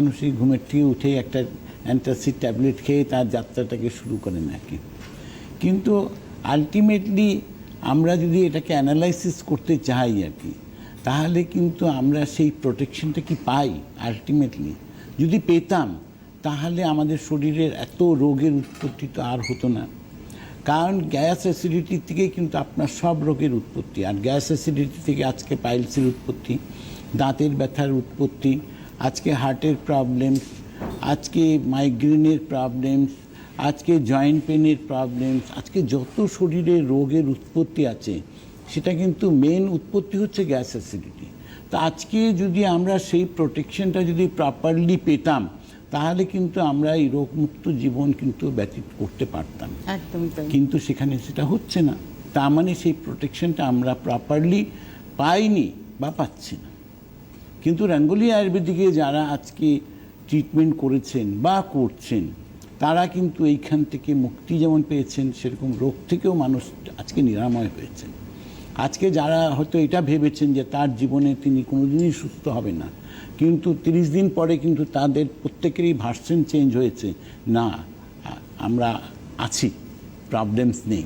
মানুষই ঘুমের থেকে উঠে একটা অ্যান্টাসিড ট্যাবলেট খেয়ে তার যাত্রাটাকে শুরু করেন আর কি। কিন্তু আলটিমেটলি আমরা যদি এটাকে অ্যানালাইসিস করতে চাই আর কি, তাহলে কিন্তু আমরা সেই প্রোটেকশনটা কি পাই আলটিমেটলি? যদি পেতাম তাহলে আমাদের শরীরের এত রোগের উৎপত্তি তো আর হতো না। কারণ গ্যাস অ্যাসিডিটি থেকে কিন্তু আপনার সব রোগের উৎপত্তি, আর গ্যাস অ্যাসিডিটি থেকে আজকে পাইলসের উৎপত্তি, দাঁতের ব্যথার উৎপত্তি, আজকে হার্টের প্রবলেমস, আজকে মাইগ্রেনের প্রবলেমস, আজকে জয়েন্ট পেনের প্রবলেমস, আজকে যত শরীরে রোগের উৎপত্তি আছে সেটা কিন্তু মেন উৎপত্তি হচ্ছে গ্যাস অ্যাসিডিটি। তো আজকে যদি আমরা সেই প্রোটেকশনটা যদি প্রপারলি পেতাম তাহলে কিন্তু আমরা এই রোগমুক্ত জীবন কিন্তু ব্যতীত করতে পারতাম। কিন্তু সেখানে সেটা হচ্ছে না, তার মানে সেই প্রোটেকশনটা আমরা প্রপারলি পাইনি বা পাচ্ছি না। কিন্তু রঙ্গোলি আয়ুর্বেদিকে যারা আজকে ট্রিটমেন্ট করেছেন বা করছেন তারা কিন্তু এইখান থেকে মুক্তি যেমন পেয়েছেন, সেরকম রোগ থেকেও মানুষ আজকে নিরাময় হয়েছেন। আজকে যারা হয়তো এটা ভেবেছেন যে তার জীবনে তিনি কোনোদিনই সুস্থ হবে না, কিন্তু 30 দিন পরে কিন্তু তাদের প্রত্যেকেরই ভার্সন চেঞ্জ হয়েছে, না আমরা আছি, প্রবলেমস নেই।